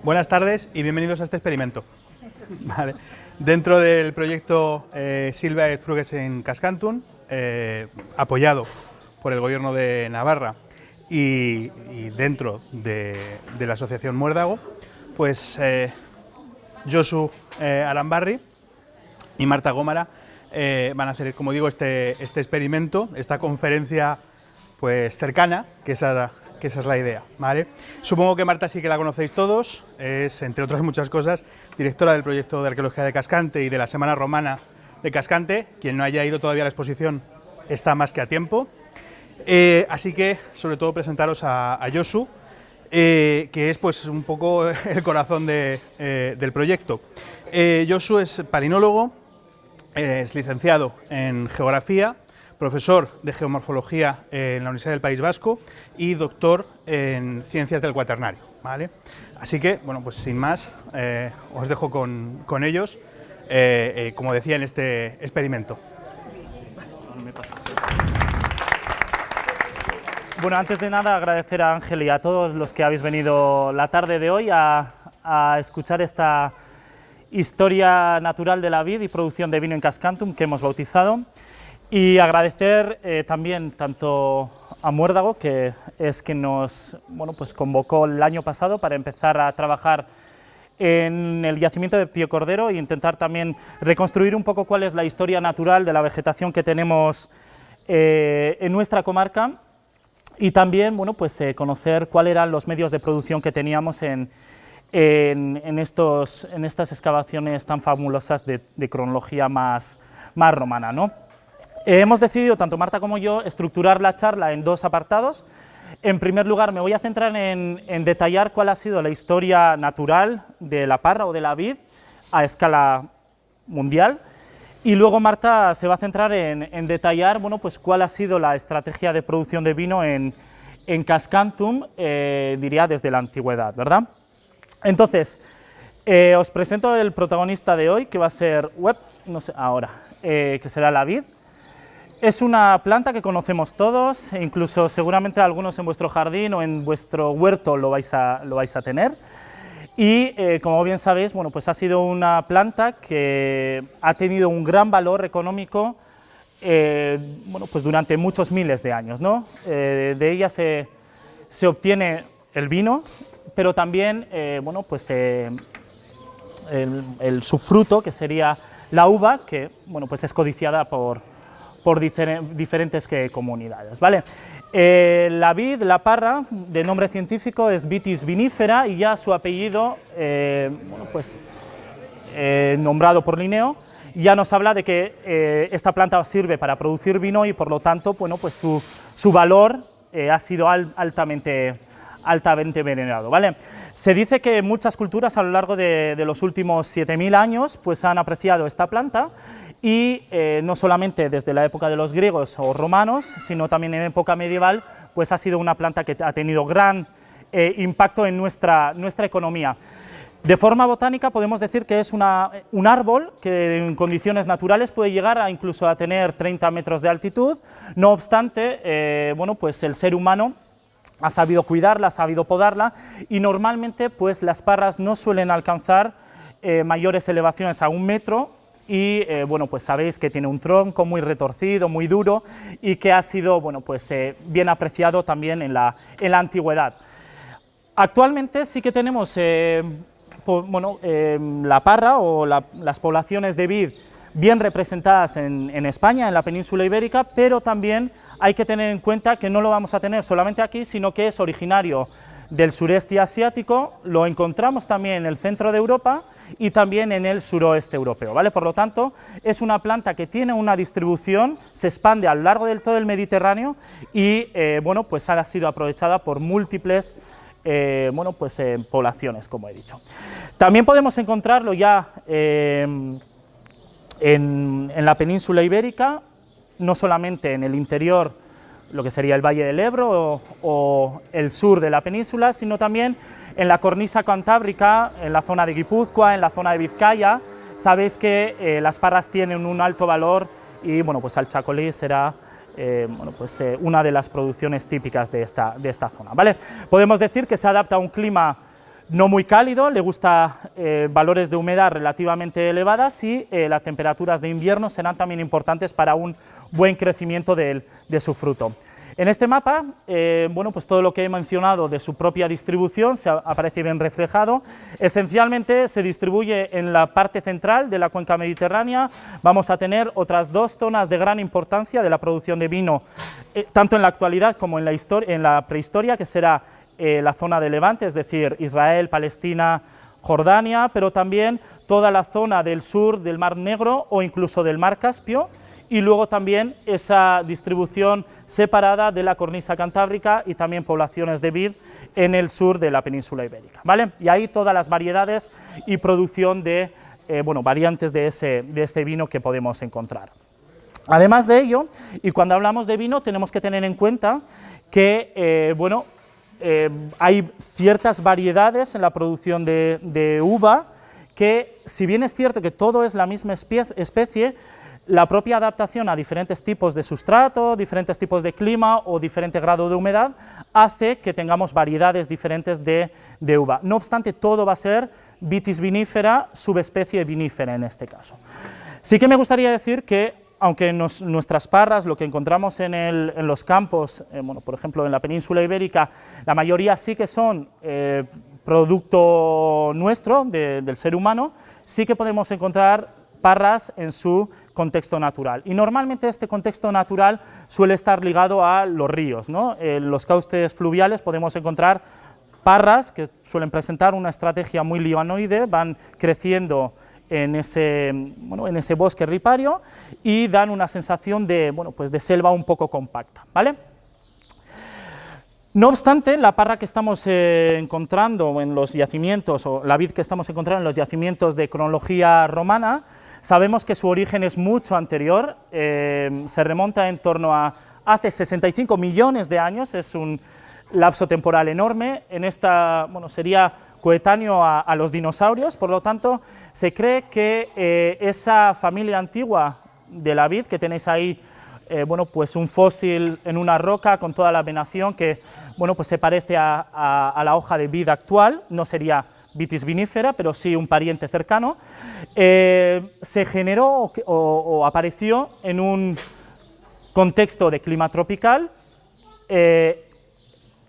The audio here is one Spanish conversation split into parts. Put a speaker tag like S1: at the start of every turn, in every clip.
S1: Buenas tardes y bienvenidos a este experimento. Vale. Dentro del proyecto Silva et Fruges en Cascantun, apoyado por el Gobierno de Navarra y dentro de la Asociación Muérdago, pues Josu Arambarri y Marta Gómara van a hacer, como digo, este experimento, esta conferencia pues cercana, que esa es la idea, ¿vale? Supongo que Marta sí que la conocéis todos, es, entre otras muchas cosas, directora del proyecto de arqueología de Cascante y de la Semana Romana de Cascante. Quien no haya ido todavía a la exposición está más que a tiempo. Así que, sobre todo, presentaros a Josu, que es pues un poco el corazón del proyecto. Josu es palinólogo, es licenciado en Geografía, profesor de Geomorfología en la Universidad del País Vasco y doctor en Ciencias del Cuaternario, ¿vale? Así que, bueno, pues sin más, os dejo con ellos, como decía, en este experimento.
S2: Bueno, antes de nada, agradecer a Ángel y a todos los que habéis venido la tarde de hoy a escuchar esta historia natural de la vid y producción de vino en Cascantun que hemos bautizado. Y agradecer también tanto a Muérdago, que es quien nos pues convocó el año pasado para empezar a trabajar en el yacimiento de Pío Cordero e intentar también reconstruir un poco cuál es la historia natural de la vegetación que tenemos en nuestra comarca, y también pues, conocer cuáles eran los medios de producción que teníamos en estas excavaciones tan fabulosas de cronología más romana, ¿no? Hemos decidido, tanto Marta como yo, estructurar la charla en dos apartados. En primer lugar, me voy a centrar en detallar cuál ha sido la historia natural de la parra o de la vid a escala mundial, y luego Marta se va a centrar en detallar pues, cuál ha sido la estrategia de producción de vino en Cascantun, diría desde la antigüedad, ¿verdad? Entonces, os presento el protagonista de hoy, que va a ser que será la vid. Es una planta que conocemos todos, e incluso seguramente algunos en vuestro jardín o en vuestro huerto lo vais a tener. Y como bien sabéis, pues ha sido una planta que ha tenido un gran valor económico pues durante muchos miles de años, ¿no? De ella se obtiene el vino, pero también pues, su fruto, que sería la uva, que pues es codiciada por diferentes comunidades, ¿vale? La vid, la parra, de nombre científico es Vitis vinifera, y ya su apellido, pues, nombrado por Linneo, ya nos habla de que esta planta sirve para producir vino y por lo tanto pues su valor ha sido altamente venerado, ¿vale? Se dice que muchas culturas a lo largo de los últimos 7000 años pues han apreciado esta planta, y no solamente desde la época de los griegos o romanos, sino también en época medieval, pues ha sido una planta que ha tenido gran impacto en nuestra economía. De forma botánica podemos decir que es un árbol que en condiciones naturales puede llegar incluso a tener 30 metros de altitud. No obstante, pues el ser humano ha sabido cuidarla, ha sabido podarla, y normalmente pues las parras no suelen alcanzar mayores elevaciones a 1 metro, y pues sabéis que tiene un tronco muy retorcido, muy duro, y que ha sido pues, bien apreciado también en la antigüedad. Actualmente sí que tenemos la parra o las poblaciones de vid bien representadas en España, en la península ibérica, pero también hay que tener en cuenta que no lo vamos a tener solamente aquí, sino que es originario del sureste asiático, lo encontramos también en el centro de Europa y también en el suroeste europeo, ¿vale? Por lo tanto, es una planta que tiene una distribución, se expande a lo largo del todo el Mediterráneo y pues ha sido aprovechada por múltiples poblaciones, como he dicho. También podemos encontrarlo ya en la península ibérica, no solamente en el interior, lo que sería el Valle del Ebro o el sur de la península, sino también en la cornisa cantábrica, en la zona de Guipúzcoa, en la zona de Vizcaya. Sabéis que las parras tienen un alto valor y pues alchacolí será una de las producciones típicas de esta zona, ¿vale? Podemos decir que se adapta a un clima no muy cálido, le gusta valores de humedad relativamente elevadas y las temperaturas de invierno serán también importantes para un buen crecimiento de su fruto. En este mapa, bueno, pues todo lo que he mencionado de su propia distribución aparece bien reflejado. Esencialmente se distribuye en la parte central de la cuenca mediterránea. Vamos a tener otras dos zonas de gran importancia de la producción de vino, tanto en la actualidad como en la prehistoria, que será la zona de Levante, es decir, Israel, Palestina, Jordania, pero también toda la zona del sur del Mar Negro o incluso del Mar Caspio, y luego también esa distribución separada de la cornisa cantábrica y también poblaciones de vid en el sur de la península ibérica, ¿vale? Y ahí todas las variedades y producción de bueno, variantes de este vino que podemos encontrar. Además de ello, y cuando hablamos de vino tenemos que tener en cuenta que bueno, hay ciertas variedades en la producción de uva que, si bien es cierto que todo es la misma especie, la propia adaptación a diferentes tipos de sustrato, diferentes tipos de clima o diferente grado de humedad hace que tengamos variedades diferentes de uva. No obstante, todo va a ser Vitis vinifera, subespecie vinífera en este caso. Sí que me gustaría decir que, aunque nuestras parras, lo que encontramos en los campos, bueno, por ejemplo en la península ibérica, la mayoría sí que son producto nuestro, del ser humano, sí que podemos encontrar parras en su contexto natural. Y normalmente este contexto natural suele estar ligado a los ríos, ¿no? En los cauces fluviales podemos encontrar parras que suelen presentar una estrategia muy lianoide, van creciendo en ese bosque ripario y dan una sensación de, bueno, pues de selva un poco compacta, ¿vale? No obstante, la parra que estamos encontrando en los yacimientos, o la vid que estamos encontrando en los yacimientos de cronología romana, sabemos que su origen es mucho anterior, se remonta en torno a hace 65 millones de años, es un lapso temporal enorme, bueno, sería coetáneo a los dinosaurios, por lo tanto, se cree que esa familia antigua de la vid, que tenéis ahí, bueno, pues un fósil en una roca con toda la venación que, bueno, pues se parece a la hoja de vid actual, no sería Vitis vinifera, pero sí un pariente cercano, se generó o apareció en un contexto de clima tropical.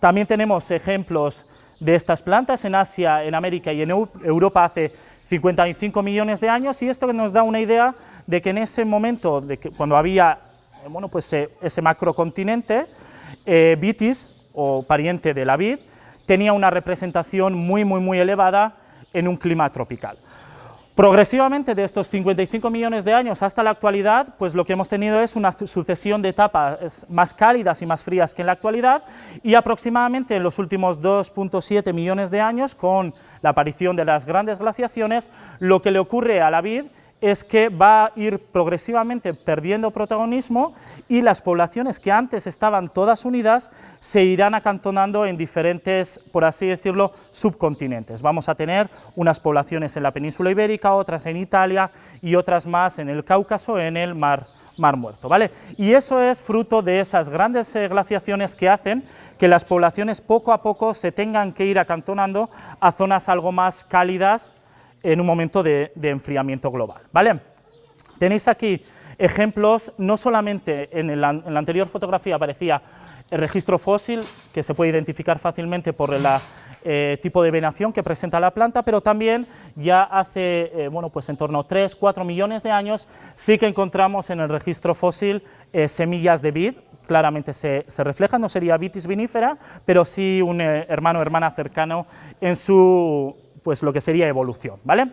S2: También tenemos ejemplos de estas plantas en Asia, en América y en Europa hace 55 millones de años, y esto nos da una idea de que en ese momento, cuando había bueno, pues, ese macrocontinente, Vitis, o pariente de la vid, tenía una representación muy elevada en un clima tropical. Progresivamente, de estos 55 millones de años hasta la actualidad, pues lo que hemos tenido es una sucesión de etapas más cálidas y más frías que en la actualidad, y aproximadamente en los últimos 2,7 millones de años, con la aparición de las grandes glaciaciones, lo que le ocurre a la vid es que va a ir progresivamente perdiendo protagonismo y las poblaciones que antes estaban todas unidas se irán acantonando en diferentes, por así decirlo, subcontinentes. Vamos a tener unas poblaciones en la península ibérica, otras en Italia y otras más en el Cáucaso, en el Mar Muerto, ¿vale? Y eso es fruto de esas grandes glaciaciones que hacen que las poblaciones poco a poco se tengan que ir acantonando a zonas algo más cálidas en un momento de enfriamiento global, ¿vale? Tenéis aquí ejemplos, no solamente en la anterior fotografía aparecía el registro fósil, que se puede identificar fácilmente por el tipo de venación que presenta la planta, pero también ya hace, bueno, pues en torno a 3-4 millones de años sí que encontramos en el registro fósil semillas de vid, claramente se reflejan, no sería Vitis vinifera, pero sí un hermano o hermana cercano en su, pues lo que sería evolución, ¿vale?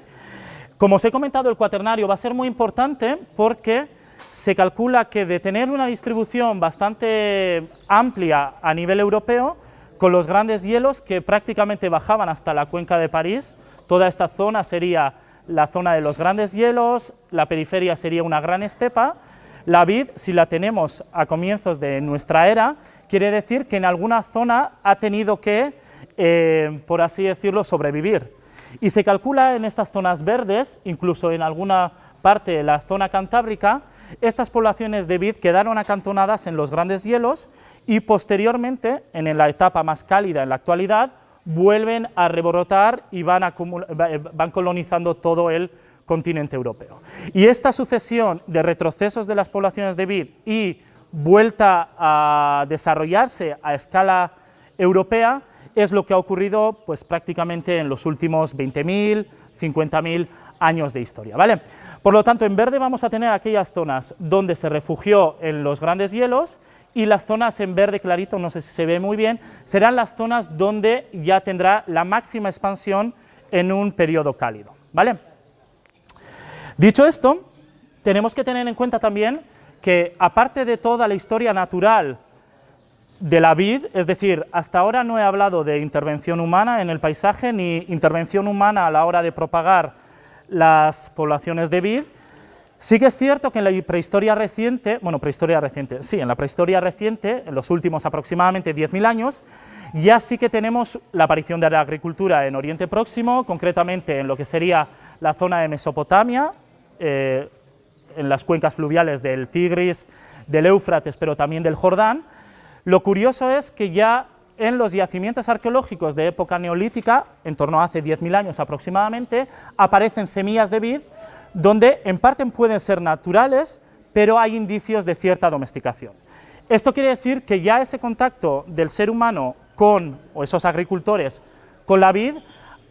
S2: Como os he comentado, el cuaternario va a ser muy importante porque se calcula que de tener una distribución bastante amplia a nivel europeo, con los grandes hielos que prácticamente bajaban hasta la cuenca de París, toda esta zona sería la zona de los grandes hielos, la periferia sería una gran estepa. La vid, si la tenemos a comienzos de nuestra era, quiere decir que en alguna zona ha tenido que, por así decirlo, sobrevivir. Y se calcula en estas zonas verdes, incluso en alguna parte de la zona cantábrica, estas poblaciones de vid quedaron acantonadas en los grandes hielos y posteriormente, en la etapa más cálida en la actualidad, vuelven a rebrotar y van colonizando todo el continente europeo. Y esta sucesión de retrocesos de las poblaciones de vid y vuelta a desarrollarse a escala europea es lo que ha ocurrido pues, prácticamente en los últimos 20.000, 50.000 años de historia, ¿vale? Por lo tanto, en verde vamos a tener aquellas zonas donde se refugió en los grandes hielos, y las zonas en verde clarito, no sé si se ve muy bien, serán las zonas donde ya tendrá la máxima expansión en un periodo cálido, ¿vale? Dicho esto, tenemos que tener en cuenta también que, aparte de toda la historia natural de la vid, es decir, hasta ahora no he hablado de intervención humana en el paisaje, ni intervención humana a la hora de propagar las poblaciones de vid. Sí que es cierto que en la prehistoria reciente, en la prehistoria reciente, en los últimos aproximadamente 10.000 años, ya sí que tenemos la aparición de la agricultura en Oriente Próximo, concretamente en lo que sería la zona de Mesopotamia, en las cuencas fluviales del Tigris, del Éufrates, pero también del Jordán. Lo curioso es que ya en los yacimientos arqueológicos de época neolítica, en torno a hace 10.000 años aproximadamente, aparecen semillas de vid, donde en parte pueden ser naturales, pero hay indicios de cierta domesticación. Esto quiere decir que ya ese contacto del ser humano con, o esos agricultores, con la vid,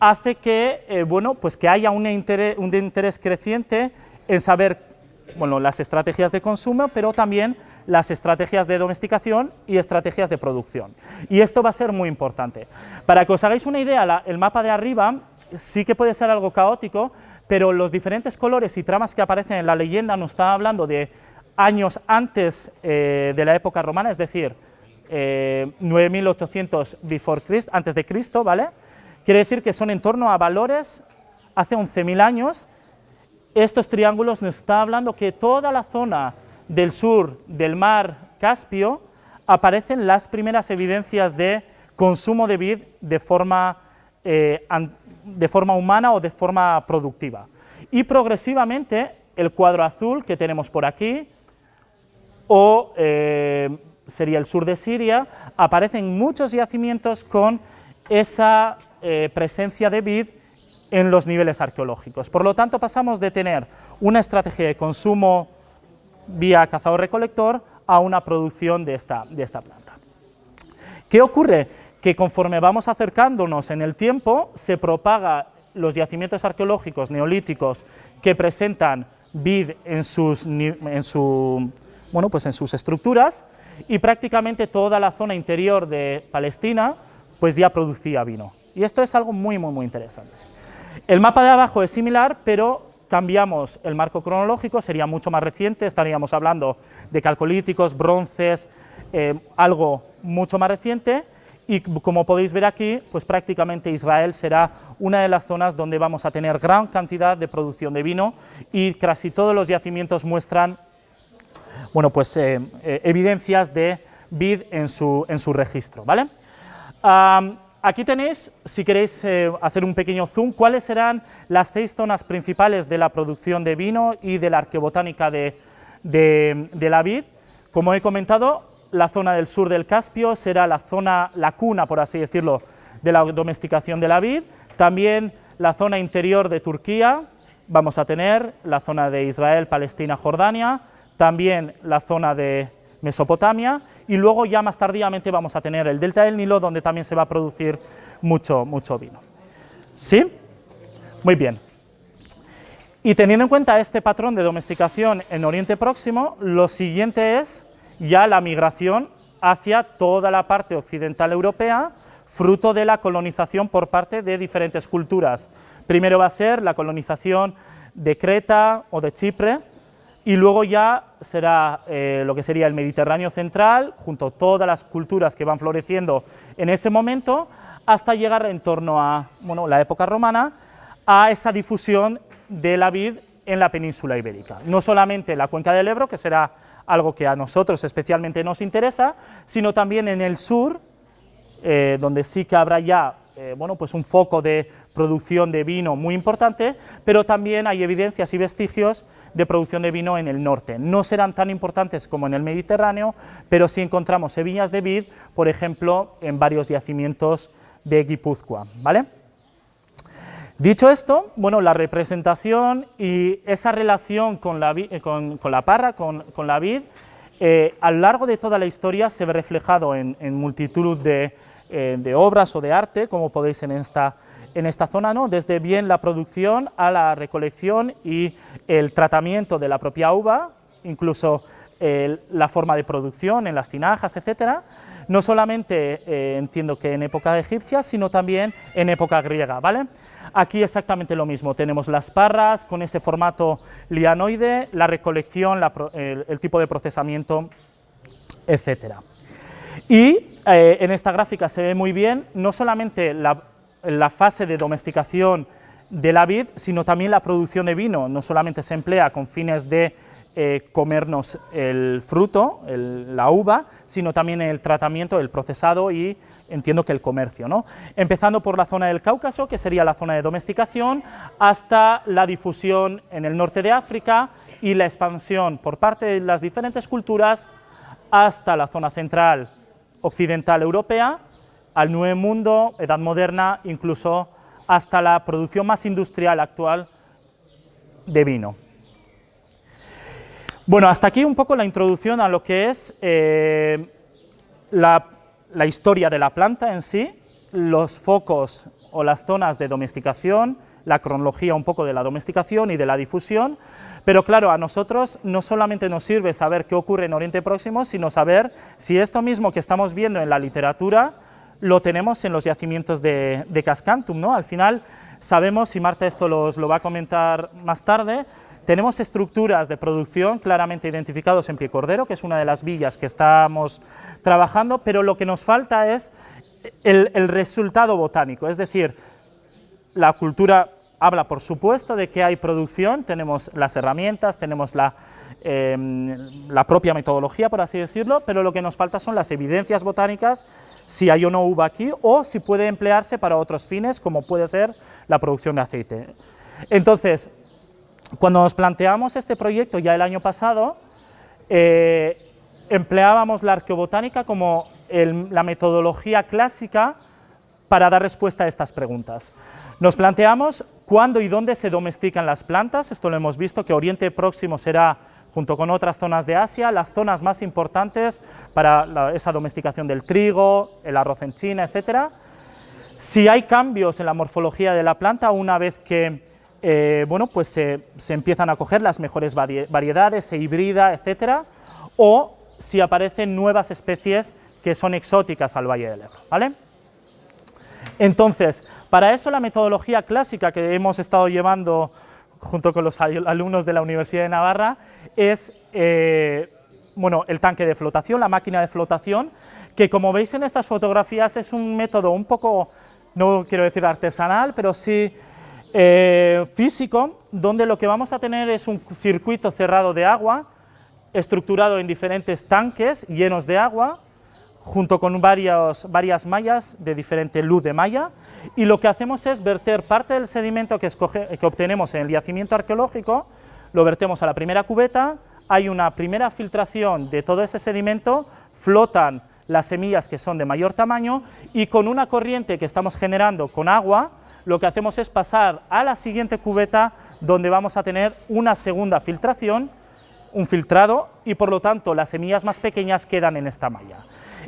S2: hace que, pues que haya un interés creciente en saber, las estrategias de consumo, pero también las estrategias de domesticación y estrategias de producción. Y esto va a ser muy importante. Para que os hagáis una idea, el mapa de arriba sí que puede ser algo caótico, pero los diferentes colores y tramas que aparecen en la leyenda nos están hablando de años antes de la época romana, es decir, 9.800 antes de Cristo, ¿vale? Quiere decir que son en torno a valores hace 11.000 años. Estos triángulos nos están hablando que toda la zona del sur del mar Caspio aparecen las primeras evidencias de consumo de vid de forma humana o de forma productiva. Y progresivamente el cuadro azul que tenemos por aquí, o sería el sur de Siria, aparecen muchos yacimientos con esa presencia de vid en los niveles arqueológicos. Por lo tanto, pasamos de tener una estrategia de consumo vía cazador-recolector a una producción de esta planta. ¿Qué ocurre? Que conforme vamos acercándonos en el tiempo, se propaga los yacimientos arqueológicos neolíticos que presentan vid en sus estructuras, y prácticamente toda la zona interior de Palestina pues ya producía vino. Y esto es algo muy interesante. El mapa de abajo es similar, pero cambiamos el marco cronológico, sería mucho más reciente, estaríamos hablando de calcolíticos, bronces, algo mucho más reciente. Y como podéis ver aquí, pues prácticamente Israel será una de las zonas donde vamos a tener gran cantidad de producción de vino, y casi todos los yacimientos muestran evidencias de vid en su registro, ¿vale? Aquí tenéis, si queréis hacer un pequeño zoom, cuáles serán las 6 zonas principales de la producción de vino y de la arqueobotánica de la vid. Como he comentado, la zona del sur del Caspio será la cuna, por así decirlo, de la domesticación de la vid. También la zona interior de Turquía, vamos a tener la zona de Israel, Palestina, Jordania, también la zona de Mesopotamia, y luego ya más tardíamente vamos a tener el delta del Nilo, donde también se va a producir mucho vino. ¿Sí? Muy bien. Y teniendo en cuenta este patrón de domesticación en Oriente Próximo, lo siguiente es ya la migración hacia toda la parte occidental europea, fruto de la colonización por parte de diferentes culturas. Primero va a ser la colonización de Creta o de Chipre, y luego ya será lo que sería el Mediterráneo central, junto a todas las culturas que van floreciendo en ese momento, hasta llegar en torno a la época romana, a esa difusión de la vid en la península ibérica. No solamente la cuenca del Ebro, que será algo que a nosotros especialmente nos interesa, sino también en el sur, donde sí que habrá ya un foco de producción de vino muy importante, pero también hay evidencias y vestigios de producción de vino en el norte. No serán tan importantes como en el Mediterráneo, pero sí encontramos semillas de vid, por ejemplo, en varios yacimientos de Guipúzcoa, ¿vale? Dicho esto, bueno, la representación y esa relación con la parra, con la vid, a lo largo de toda la historia se ve reflejado en multitud de obras o de arte, como podéis en esta zona, ¿no? Desde bien la producción a la recolección y el tratamiento de la propia uva, incluso la forma de producción en las tinajas, etcétera. No solamente entiendo que en época egipcia, sino también en época griega, ¿vale? Aquí exactamente lo mismo, tenemos las parras con ese formato lianoide, la recolección, el tipo de procesamiento, etcétera. Y en esta gráfica se ve muy bien no solamente la fase de domesticación de la vid, sino también la producción de vino. No solamente se emplea con fines de comernos el fruto, la uva, sino también el tratamiento, el procesado y entiendo que el comercio, ¿no? Empezando por la zona del Cáucaso, que sería la zona de domesticación, hasta la difusión en el norte de África y la expansión por parte de las diferentes culturas hasta la zona central occidental europea, al Nuevo Mundo, Edad Moderna, incluso hasta la producción más industrial actual de vino. Bueno, hasta aquí un poco la introducción a lo que es la historia de la planta en sí, los focos o las zonas de domesticación, la cronología un poco de la domesticación y de la difusión, pero claro, a nosotros no solamente nos sirve saber qué ocurre en Oriente Próximo, sino saber si esto mismo que estamos viendo en la literatura lo tenemos en los yacimientos de Cascantum, ¿no? Al final sabemos, y Marta esto lo va a comentar más tarde, tenemos estructuras de producción claramente identificados en Piecordero, que es una de las villas que estamos trabajando, pero lo que nos falta es el resultado botánico, es decir, la cultura habla, por supuesto, de que hay producción, tenemos las herramientas, tenemos la propia metodología, por así decirlo, pero lo que nos falta son las evidencias botánicas, si hay o no uva aquí, o si puede emplearse para otros fines, como puede ser la producción de aceite. Entonces, cuando nos planteamos este proyecto ya el año pasado, empleábamos la arqueobotánica como la metodología clásica para dar respuesta a estas preguntas. Nos planteamos cuándo y dónde se domestican las plantas, esto lo hemos visto, que Oriente Próximo será, junto con otras zonas de Asia, las zonas más importantes para esa domesticación del trigo, el arroz en China, etc. Si hay cambios en la morfología de la planta una vez que bueno, pues se empiezan a coger las mejores variedades, se hibrida, etc. O si aparecen nuevas especies que son exóticas al Valle del Ebro, ¿vale? Entonces, para eso la metodología clásica que hemos estado llevando junto con los alumnos de la Universidad de Navarra es bueno, el tanque de flotación, la máquina de flotación, que como veis en estas fotografías es un método un poco, no quiero decir artesanal, pero sí físico, donde lo que vamos a tener es un circuito cerrado de agua, estructurado en diferentes tanques llenos de agua, junto con varias mallas de diferente luz de malla, y lo que hacemos es verter parte del sedimento que obtenemos en el yacimiento arqueológico, lo vertemos a la primera cubeta, hay una primera filtración de todo ese sedimento, flotan las semillas que son de mayor tamaño, y con una corriente que estamos generando con agua, lo que hacemos es pasar a la siguiente cubeta, donde vamos a tener una segunda filtración, un filtrado, y por lo tanto las semillas más pequeñas quedan en esta malla.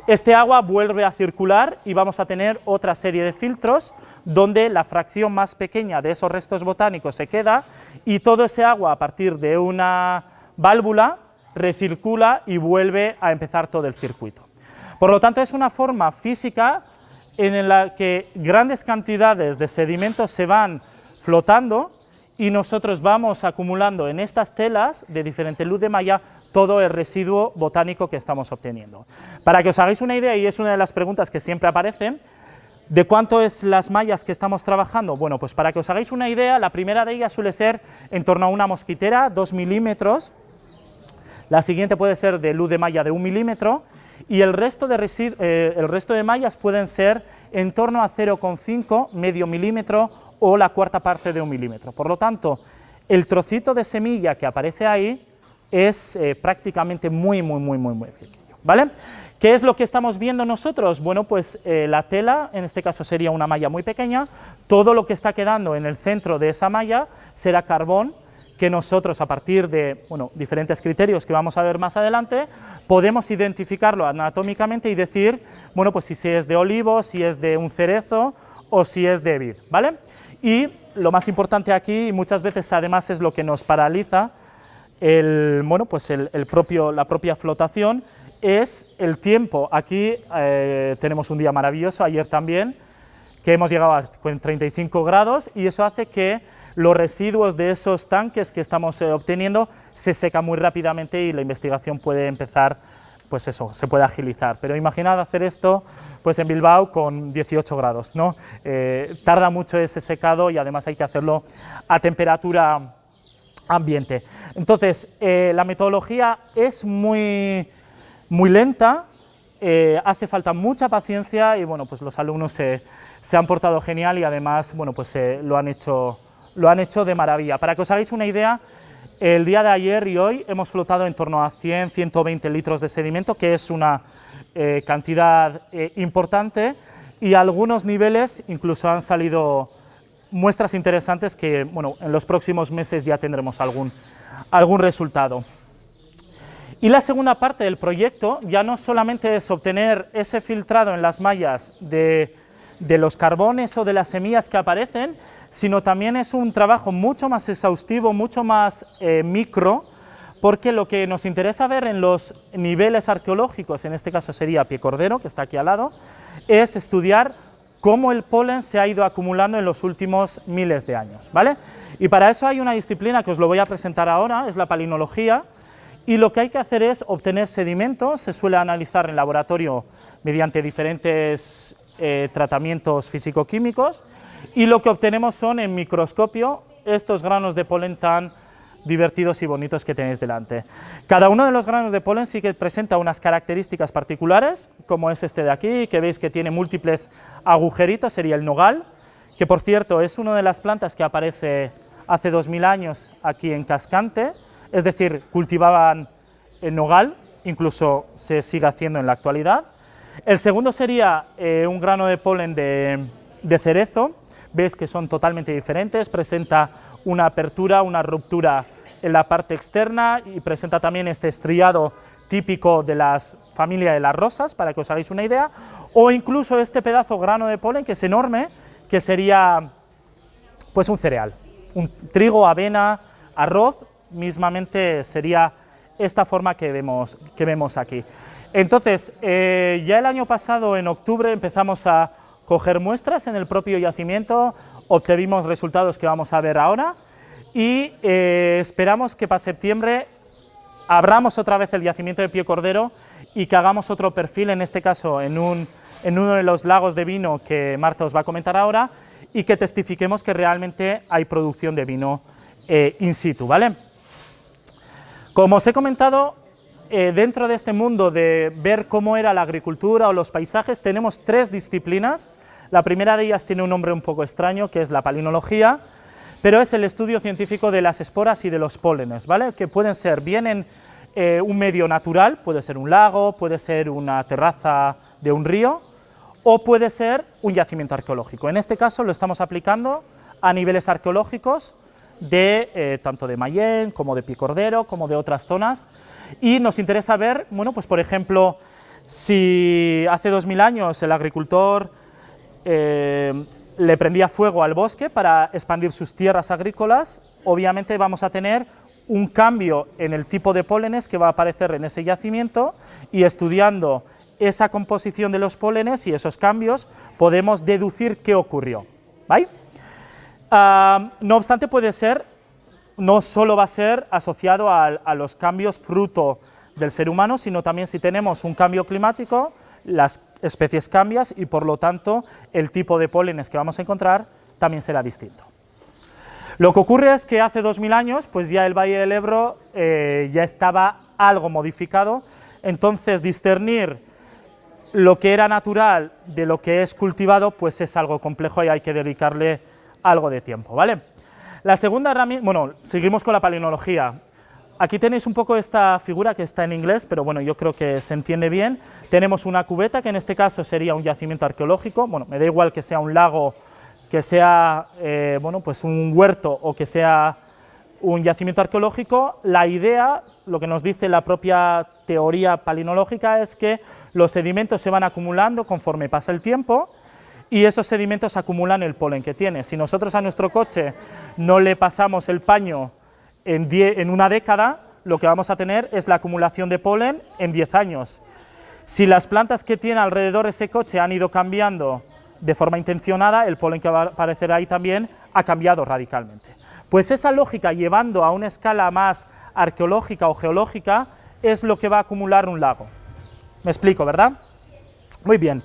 S2: Este agua vuelve a circular y vamos a tener otra serie de filtros donde la fracción más pequeña de esos restos botánicos se queda y todo ese agua, a partir de una válvula, recircula y vuelve a empezar todo el circuito. Por lo tanto, es una forma física en la que grandes cantidades de sedimentos se van flotando y nosotros vamos acumulando en estas telas de diferente luz de malla todo el residuo botánico que estamos obteniendo. Para que os hagáis una idea, y es una de las preguntas que siempre aparecen, ¿de cuánto es las mallas que estamos trabajando? Bueno, pues para que os hagáis una idea, la primera de ellas suele ser en torno a una mosquitera, 2 milímetros, la siguiente puede ser de luz de malla de 1 milímetro, y el resto de mallas pueden ser en torno a 0,5, medio milímetro o la cuarta parte de 1 milímetro. Por lo tanto, el trocito de semilla que aparece ahí es prácticamente muy pequeño, ¿vale? ¿Qué es lo que estamos viendo nosotros? Bueno, pues la tela, en este caso sería una malla muy pequeña, todo lo que está quedando en el centro de esa malla será carbón, que nosotros, a partir de diferentes criterios que vamos a ver más adelante, podemos identificarlo anatómicamente y decir, bueno, pues si es de olivo, si es de un cerezo o si es de vid, ¿vale? Y lo más importante aquí, y muchas veces además es lo que nos paraliza, la propia flotación, es el tiempo. Aquí tenemos un día maravilloso, ayer también, que hemos llegado a 35 grados y eso hace que los residuos de esos tanques que estamos obteniendo se secan muy rápidamente y la investigación puede empezar, pues eso, se puede agilizar. Pero imaginad hacer esto pues en Bilbao con 18 grados, ¿no? Tarda mucho ese secado y además hay que hacerlo a temperatura ambiente. Entonces, la metodología es muy lenta, hace falta mucha paciencia y bueno, pues los alumnos se han portado genial y además bueno, pues, lo han hecho de maravilla. Para que os hagáis una idea, el día de ayer y hoy hemos flotado en torno a 100-120 litros de sedimento, que es una cantidad importante, y a algunos niveles incluso han salido muestras interesantes que bueno, en los próximos meses ya tendremos algún resultado. Y la segunda parte del proyecto ya no solamente es obtener ese filtrado en las mallas de los carbones o de las semillas que aparecen, sino también es un trabajo mucho más exhaustivo, mucho más micro, porque lo que nos interesa ver en los niveles arqueológicos, en este caso sería Pie Cordero, que está aquí al lado, es estudiar cómo el polen se ha ido acumulando en los últimos miles de años, ¿vale? Y para eso hay una disciplina que os lo voy a presentar ahora, es la palinología, y lo que hay que hacer es obtener sedimentos, se suele analizar en laboratorio mediante diferentes tratamientos físico-químicos, y lo que obtenemos son en microscopio estos granos de polen tan divertidos y bonitos que tenéis delante. Cada uno de los granos de polen sí que presenta unas características particulares, como es este de aquí, que veis que tiene múltiples agujeritos, sería el nogal, que por cierto es una de las plantas que aparece hace 2000 años aquí en Cascante, es decir, cultivaban el nogal, incluso se sigue haciendo en la actualidad. El segundo sería un grano de polen de cerezo, veis que son totalmente diferentes, presenta una apertura, una ruptura en la parte externa y presenta también este estriado típico de la familia de las rosas, para que os hagáis una idea, o incluso este pedazo grano de polen que es enorme, que sería pues un cereal, un trigo, avena, arroz, mismamente sería esta forma que vemos aquí. Entonces, ya el año pasado, en octubre, empezamos a coger muestras en el propio yacimiento, obtuvimos resultados que vamos a ver ahora y esperamos que para septiembre abramos otra vez el yacimiento de Pie Cordero y que hagamos otro perfil, en este caso en uno de los lagos de vino que Marta os va a comentar ahora, y que testifiquemos que realmente hay producción de vino in situ, ¿vale? Como os he comentado, dentro de este mundo de ver cómo era la agricultura o los paisajes, tenemos tres disciplinas. La primera de ellas tiene un nombre un poco extraño, que es la palinología, pero es el estudio científico de las esporas y de los pólenes, ¿vale? Que pueden ser bien en un medio natural, puede ser un lago, puede ser una terraza de un río, o puede ser un yacimiento arqueológico. En este caso lo estamos aplicando a niveles arqueológicos tanto de Mayén, como de Pie Cordero, como de otras zonas, y nos interesa ver, bueno, pues por ejemplo, si hace 2000 años el agricultor le prendía fuego al bosque para expandir sus tierras agrícolas, obviamente vamos a tener un cambio en el tipo de pólenes que va a aparecer en ese yacimiento, y estudiando esa composición de los pólenes y esos cambios podemos deducir qué ocurrió, ¿vale? No obstante, no solo va a ser asociado a los cambios fruto del ser humano, sino también si tenemos un cambio climático, las especies cambian y por lo tanto el tipo de pólenes que vamos a encontrar también será distinto. Lo que ocurre es que hace 2000 años pues ya el Valle del Ebro ya estaba algo modificado, entonces discernir lo que era natural de lo que es cultivado pues es algo complejo y hay que dedicarle algo de tiempo, ¿vale? La segunda herramienta, bueno, seguimos con la palinología. aquí tenéis un poco esta figura que está en inglés, pero bueno, yo creo que se entiende bien. Tenemos una cubeta, que en este caso sería un yacimiento arqueológico. Bueno, me da igual que sea un lago, que sea bueno, pues un huerto o que sea un yacimiento arqueológico. La idea, lo que nos dice la propia teoría palinológica, es que los sedimentos se van acumulando conforme pasa el tiempo y esos sedimentos acumulan el polen que tiene. Si nosotros a nuestro coche no le pasamos el paño en una década, lo que vamos a tener es la acumulación de polen en 10 años. Si las plantas que tiene alrededor ese coche han ido cambiando de forma intencionada, el polen que va a aparecer ahí también ha cambiado radicalmente. Pues esa lógica, llevando a una escala más arqueológica o geológica, es lo que va a acumular un lago. ¿Me explico, verdad? Muy bien.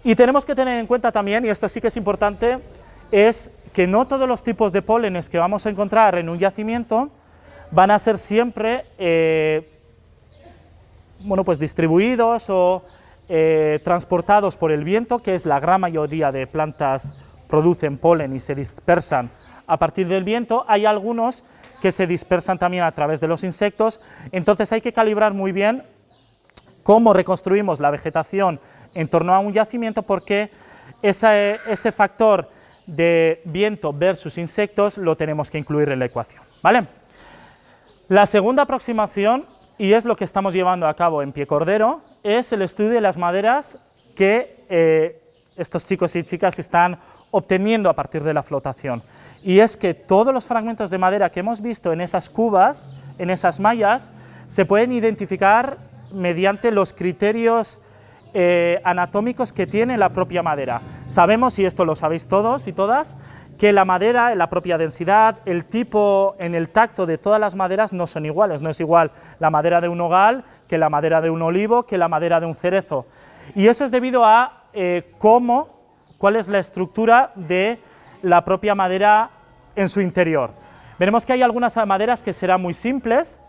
S2: Y tenemos que tener en cuenta también, y esto sí que es importante, es que no todos los tipos de pólenes que vamos a encontrar en un yacimiento van a ser siempre bueno, pues distribuidos o transportados por el viento, que es la gran mayoría de plantas producen polen y se dispersan a partir del viento. Hay algunos que se dispersan también a través de los insectos, entonces hay que calibrar muy bien cómo reconstruimos la vegetación en torno a un yacimiento, porque ese factor de viento versus insectos lo tenemos que incluir en la ecuación, ¿vale? La segunda aproximación, y es lo que estamos llevando a cabo en Pie Cordero, es el estudio de las maderas que estos chicos y chicas están obteniendo a partir de la flotación. Y es que todos los fragmentos de madera que hemos visto en esas cubas, en esas mallas, se pueden identificar mediante los criterios anatómicos que tiene la propia madera. Sabemos, y esto lo sabéis todos y todas, que la madera, la propia densidad, el tipo en el tacto de todas las maderas no son iguales. No es igual la madera de un nogal que la madera de un olivo, que la madera de un cerezo. Y eso es debido a cuál es la estructura de la propia madera en su interior. Veremos que hay algunas maderas que serán muy simples,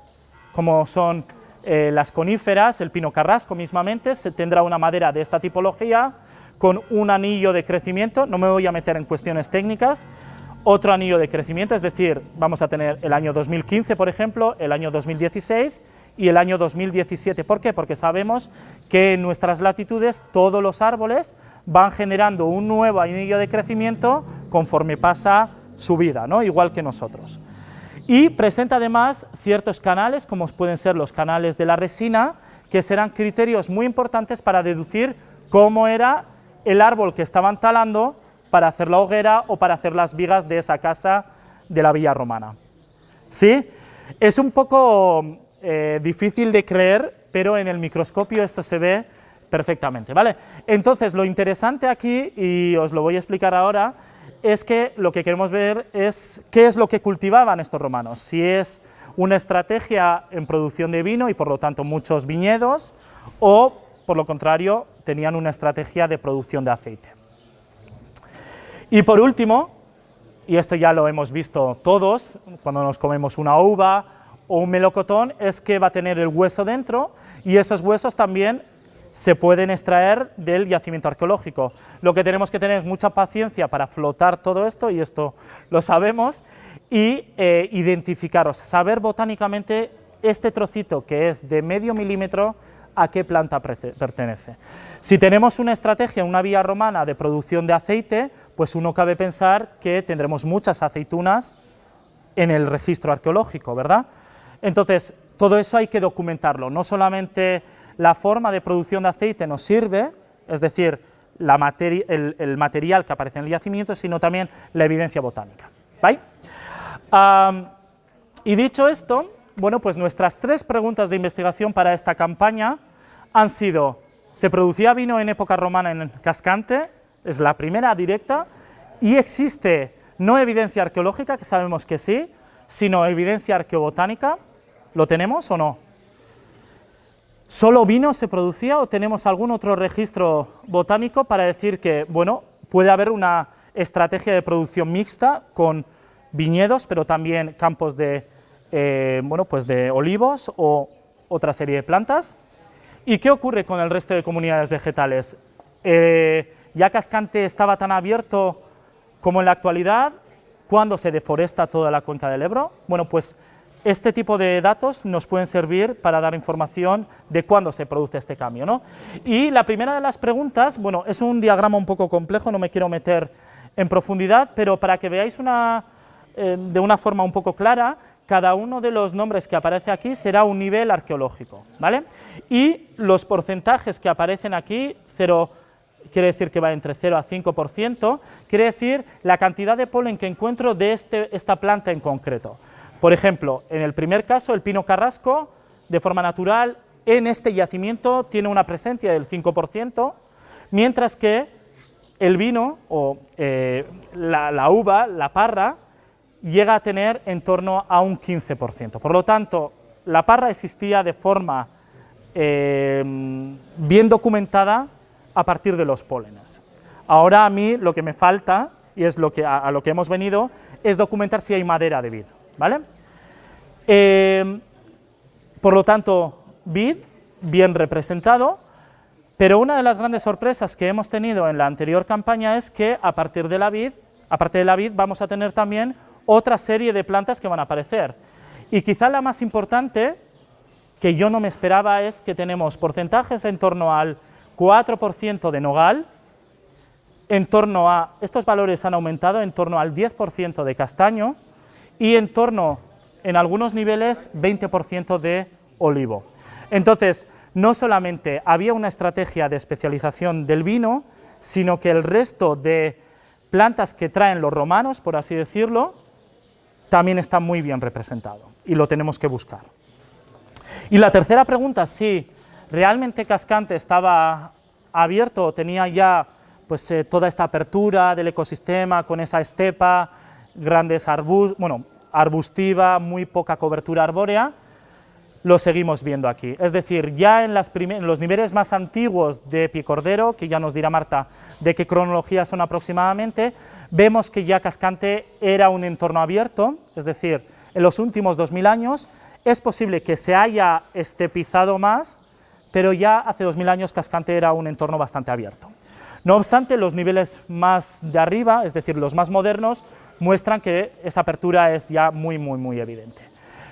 S2: como son las coníferas, el pino carrasco mismamente, se tendrá una madera de esta tipología, con un anillo de crecimiento. No me voy a meter en cuestiones técnicas. Otro anillo de crecimiento, es decir, vamos a tener el año 2015, por ejemplo, el año 2016 y el año 2017. ¿Por qué? Porque sabemos que en nuestras latitudes todos los árboles van generando un nuevo anillo de crecimiento conforme pasa su vida, ¿no? Igual que nosotros. Y presenta además ciertos canales, como pueden ser los canales de la resina, que serán criterios muy importantes para deducir cómo era el árbol que estaban talando para hacer la hoguera o para hacer las vigas de esa casa de la villa romana. ¿Sí? Es un poco difícil de creer, pero en el microscopio esto se ve perfectamente, ¿vale? Entonces, lo interesante aquí, y os lo voy a explicar ahora, es que lo que queremos ver es qué es lo que cultivaban estos romanos, si es una estrategia en producción de vino y por lo tanto muchos viñedos, o por lo contrario tenían una estrategia de producción de aceite. Y por último, y esto ya lo hemos visto todos cuando nos comemos una uva o un melocotón, es que va a tener el hueso dentro, y esos huesos también se pueden extraer del yacimiento arqueológico. Lo que tenemos que tener es mucha paciencia para flotar todo esto, y esto lo sabemos, y identificaros, saber botánicamente este trocito que es de medio milímetro a qué planta pertenece. Si tenemos una estrategia, una vía romana de producción de aceite, pues uno cabe pensar que tendremos muchas aceitunas en el registro arqueológico, ¿verdad? Entonces, todo eso hay que documentarlo, no solamente la forma de producción de aceite nos sirve, es decir, el material que aparece en el yacimiento, sino también la evidencia botánica, ¿vale? Y dicho esto, bueno, pues nuestras 3 preguntas de investigación para esta campaña han sido: ¿se producía vino en época romana en Cascante? Es la primera directa. ¿Y existe no evidencia arqueológica, que sabemos que sí, sino evidencia arqueobotánica? ¿Lo tenemos o no? ¿Solo vino se producía o tenemos algún otro registro botánico para decir que, bueno, puede haber una estrategia de producción mixta con viñedos, pero también campos de, bueno, pues de olivos o otra serie de plantas? ¿Y qué ocurre con el resto de comunidades vegetales? ¿Ya Cascante estaba tan abierto como en la actualidad cuando se deforesta toda la cuenca del Ebro? Bueno, pues este tipo de datos nos pueden servir para dar información de cuándo se produce este cambio, ¿no? Y la primera de las preguntas, bueno, es un diagrama un poco complejo, no me quiero meter en profundidad, pero para que veáis de una forma un poco clara, cada uno de los nombres que aparece aquí será un nivel arqueológico, ¿vale? Y los porcentajes que aparecen aquí, 0 quiere decir que va entre 0 a 5%, quiere decir la cantidad de polen que encuentro de esta planta en concreto. Por ejemplo, en el primer caso, el pino carrasco, de forma natural, en este yacimiento tiene una presencia del 5%, mientras que el vino, o la uva, la parra, llega a tener en torno a un 15%. Por lo tanto, la parra existía de forma bien documentada a partir de los pólenes. Ahora a mí lo que me falta, y es a lo que hemos venido, es documentar si hay madera de vid, ¿vale? Por lo tanto, vid, bien representado, pero una de las grandes sorpresas que hemos tenido en la anterior campaña es que aparte de la vid, vamos a tener también otra serie de plantas que van a aparecer. Y quizá la más importante, que yo no me esperaba, es que tenemos porcentajes en torno al 4% de nogal, estos valores han aumentado en torno al 10% de castaño y en algunos niveles, 20% de olivo. Entonces, no solamente había una estrategia de especialización del vino, sino que el resto de plantas que traen los romanos, por así decirlo, también está muy bien representado y lo tenemos que buscar. Y la tercera pregunta, si realmente Cascante estaba abierto, tenía ya pues, toda esta apertura del ecosistema con esa estepa, grandes arbustiva, muy poca cobertura arbórea, lo seguimos viendo aquí. Es decir, ya en los niveles más antiguos de Piecordero, que ya nos dirá Marta de qué cronología son aproximadamente, vemos que ya Cascante era un entorno abierto, es decir, en los últimos 2000 años es posible que se haya estepizado más, pero ya hace 2000 años Cascante era un entorno bastante abierto. No obstante, los niveles más de arriba, es decir, los más modernos, muestran que esa apertura es ya muy evidente.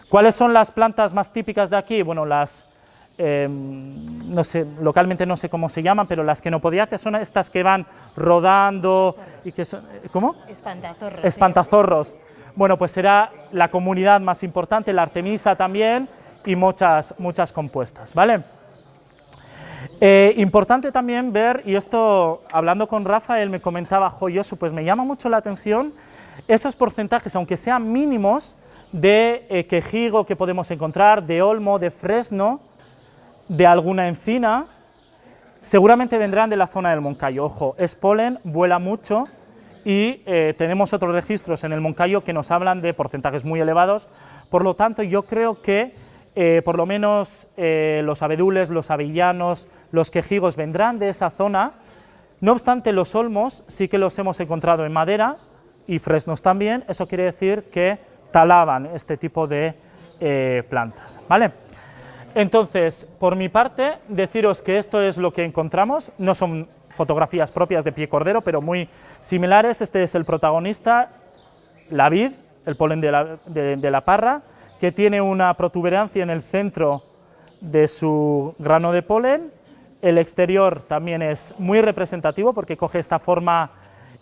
S2: ¿Cuáles son las plantas más típicas de aquí? Bueno, no sé, localmente no sé cómo se llaman, pero las quenopodiáceas son estas que van rodando y que son, ¿cómo?
S3: Espantazorros.
S2: Espantazorros. Bueno, pues será la comunidad más importante, la artemisa también y muchas compuestas, ¿vale? Importante también ver, y esto hablando con Rafa, él me comentaba, Joyoso, pues me llama mucho la atención esos porcentajes, aunque sean mínimos, de quejigo que podemos encontrar, de olmo, de fresno, de alguna encina, seguramente vendrán de la zona del Moncayo. Ojo, es polen, vuela mucho y tenemos otros registros en el Moncayo que nos hablan de porcentajes muy elevados, por lo tanto yo creo que por lo menos los abedules, los avellanos, los quejigos vendrán de esa zona. No obstante, los olmos sí que los hemos encontrado en madera y fresnos también, eso quiere decir que talaban este tipo de plantas, ¿vale? Entonces, por mi parte, deciros que esto es lo que encontramos, no son fotografías propias de Piecordero, pero muy similares. Este es el protagonista, la vid, el polen de la parra, que tiene una protuberancia en el centro de su grano de polen. El exterior también es muy representativo porque coge esta forma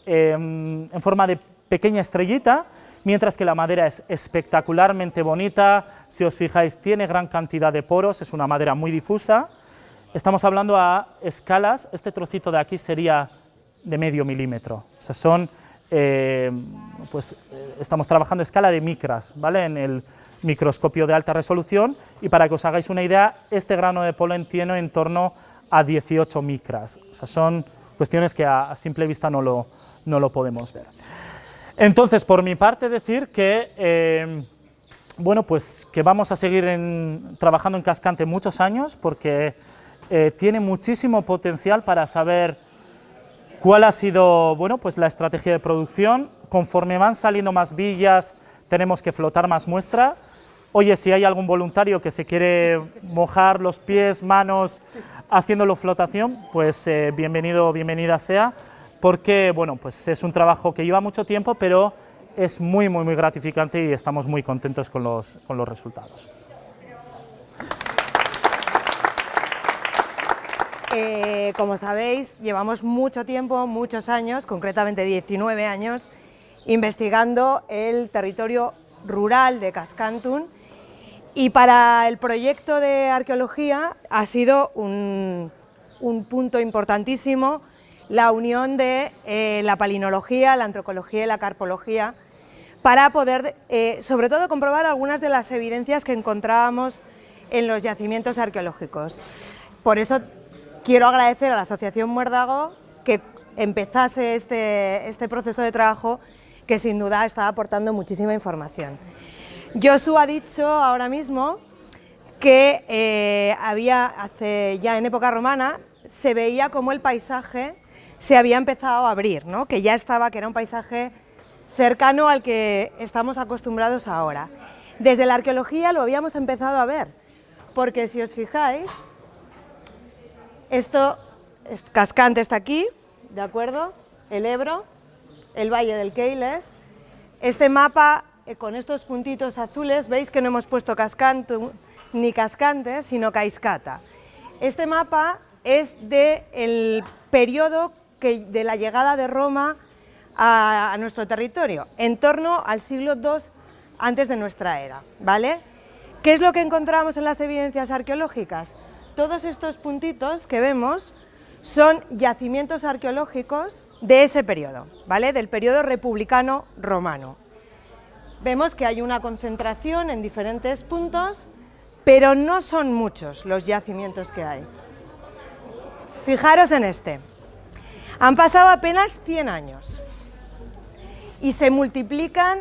S2: en forma de pequeña estrellita, mientras que la madera es espectacularmente bonita. Si os fijáis, tiene gran cantidad de poros, es una madera muy difusa. Estamos hablando a escalas, este trocito de aquí sería de medio milímetro, o sea, estamos trabajando a escala de micras, ¿vale? En el microscopio de alta resolución, y para que os hagáis una idea, este grano de polen tiene en torno a 18 micras, o sea, son cuestiones que a simple vista no lo podemos ver. Entonces, por mi parte, decir que, bueno, pues que vamos a seguir trabajando en Cascante muchos años, porque tiene muchísimo potencial para saber cuál ha sido, bueno, pues la estrategia de producción. Conforme van saliendo más villas, tenemos que flotar más muestra. Oye, si hay algún voluntario que se quiere mojar los pies, manos, haciéndolo flotación, pues bienvenido, bienvenida sea, porque bueno, pues es un trabajo que lleva mucho tiempo, pero es muy gratificante y estamos muy contentos con los resultados.
S3: Como sabéis, llevamos mucho tiempo, muchos años, concretamente 19 años, investigando el territorio rural de Cascantun, y para el proyecto de arqueología ha sido un punto importantísimo la unión de la palinología, la antropología y la carpología, para poder, sobre todo, comprobar algunas de las evidencias que encontrábamos en los yacimientos arqueológicos. Por eso quiero agradecer a la Asociación Muérdago que empezase este proceso de trabajo, que sin duda está aportando muchísima información. Josu ha dicho ahora mismo que ya en época romana se veía como el paisaje se había empezado a abrir, ¿no? Que ya estaba, que era un paisaje cercano al que estamos acostumbrados ahora. Desde la arqueología lo habíamos empezado a ver, porque si os fijáis, Cascante está aquí, ¿de acuerdo? El Ebro, el Valle del Keiles. Este mapa, con estos puntitos azules, veis que no hemos puesto Cascantun ni Cascante, sino Caiscata. Este mapa es del periodo de la llegada de Roma a nuestro territorio, en torno al siglo II antes de nuestra era, ¿vale? ¿Qué es lo que encontramos en las evidencias arqueológicas? Todos estos puntitos que vemos son yacimientos arqueológicos de ese periodo, ¿vale? Del periodo republicano romano. Vemos que hay una concentración en diferentes puntos, pero no son muchos los yacimientos que hay. Fijaros en este. Han pasado apenas 100 años y se multiplican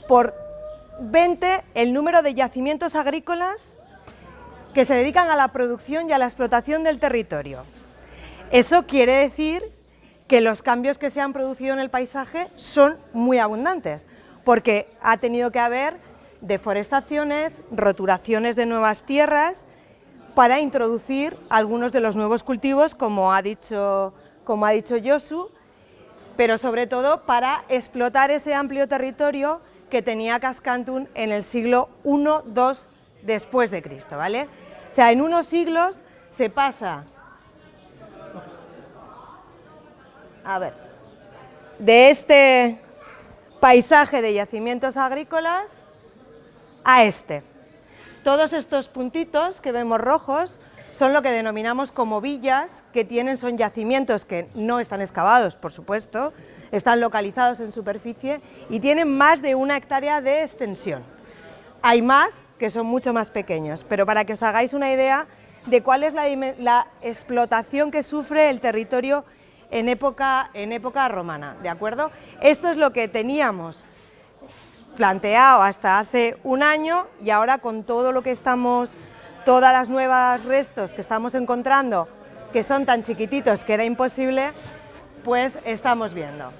S3: por 20 el número de yacimientos agrícolas que se dedican a la producción y a la explotación del territorio. Eso quiere decir que los cambios que se han producido en el paisaje son muy abundantes, porque ha tenido que haber deforestaciones, roturaciones de nuevas tierras para introducir algunos de los nuevos cultivos, como ha dicho Josu, pero sobre todo para explotar ese amplio territorio que tenía Cascantun en el siglo I-II después de Cristo, ¿vale? O sea, en unos siglos se pasa de este paisaje de yacimientos agrícolas a este. Todos estos puntitos que vemos rojos son lo que denominamos como villas, son yacimientos que no están excavados, por supuesto, están localizados en superficie y tienen más de 1 hectárea de extensión. Hay más que son mucho más pequeños, pero para que os hagáis una idea de cuál es la explotación que sufre el territorio en época romana, ¿de acuerdo? Esto es lo que teníamos planteado hasta hace un año, y ahora con todo lo que todas las nuevas restos que estamos encontrando, que son tan chiquititos que era imposible, pues estamos viendo.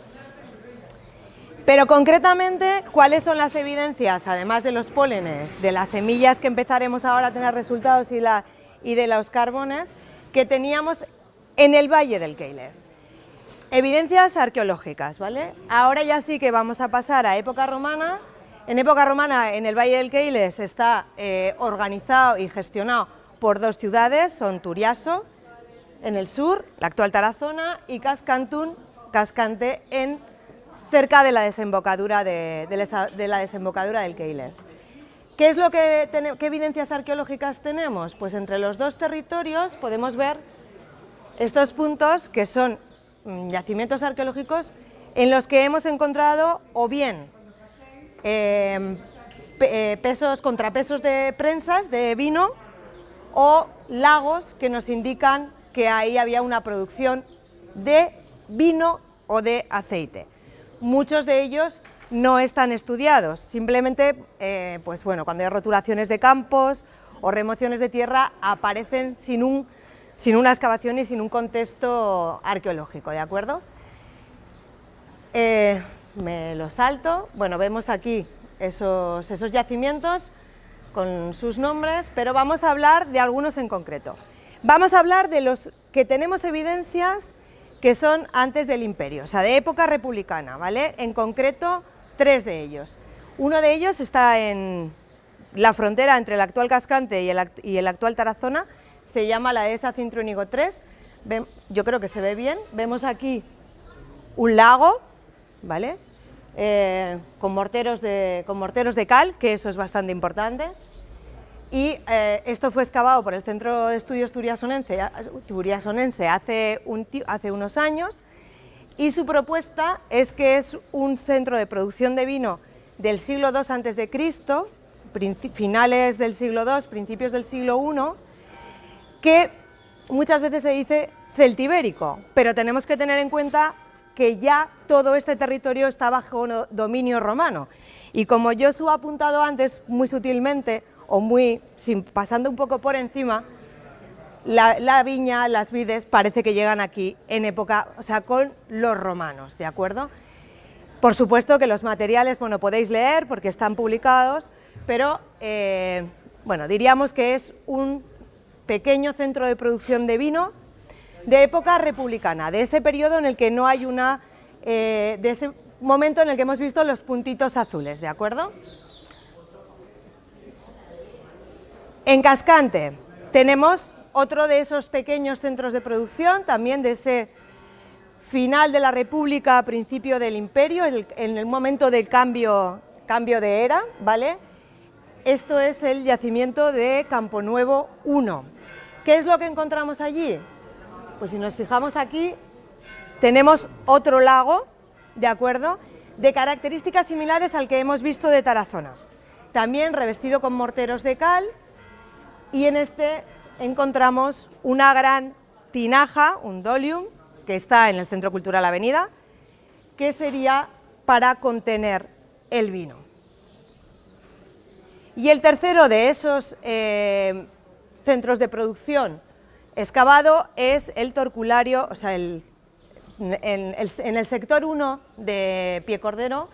S3: Pero concretamente, ¿cuáles son las evidencias, además de los pólenes, de las semillas que empezaremos ahora a tener resultados y de los carbones, que teníamos en el Valle del Keiles? Evidencias arqueológicas, ¿vale? Ahora ya sí que vamos a pasar a época romana. En época romana, en el Valle del Keiles está organizado y gestionado por 2 ciudades, son Turiaso, en el sur, la actual Tarazona, y Cascante, cerca de la desembocadura del Keiles. ¿Qué evidencias arqueológicas tenemos? Pues entre los 2 territorios podemos ver estos puntos que son yacimientos arqueológicos en los que hemos encontrado o bien contrapesos de prensas de vino o lagos que nos indican que ahí había una producción de vino o de aceite. Muchos de ellos no están estudiados, simplemente pues bueno, cuando hay roturaciones de campos o remociones de tierra aparecen sin una excavación y sin un contexto arqueológico, ¿de acuerdo? Me lo salto. Bueno, vemos aquí esos yacimientos con sus nombres, pero vamos a hablar de algunos en concreto. Vamos a hablar de los que tenemos evidencias que son antes del imperio, o sea, de época republicana, ¿vale? En concreto, 3 de ellos. Uno de ellos está en la frontera entre el actual Cascante y el actual Tarazona, se llama la dehesa Cintruénigo 3, yo creo que se ve bien, vemos aquí un lago, ¿vale? Con morteros de cal, que eso es bastante importante, y esto fue excavado por el Centro de Estudios Turiasonense hace unos años, y su propuesta es que es un centro de producción de vino del siglo II a.C., finales del siglo II, principios del siglo I, que muchas veces se dice celtibérico, pero tenemos que tener en cuenta que ya todo este territorio está bajo dominio romano. Y como Josu ha apuntado antes, muy sutilmente, o pasando un poco por encima, la viña, las vides, parece que llegan aquí en época, o sea, con los romanos, ¿de acuerdo? Por supuesto que los materiales, bueno, podéis leer porque están publicados, pero, bueno, diríamos que es un pequeño centro de producción de vino de época republicana, de ese periodo en el que no hay de ese momento en el que hemos visto los puntitos azules, ¿de acuerdo? En Cascante tenemos otro de esos pequeños centros de producción, también de ese final de la República, principio del Imperio, en el momento del cambio de era, ¿vale? Esto es el yacimiento de Camponuevo I. ¿Qué es lo que encontramos allí? Pues si nos fijamos aquí, tenemos otro lago, ¿de acuerdo?, de características similares al que hemos visto de Tarazona, también revestido con morteros de cal, y en este encontramos una gran tinaja, un dolium, que está en el Centro Cultural Avenida, que sería para contener el vino. Y el tercero de esos centros de producción excavado es el Torculario, o sea, en el sector 1 de Piecordero,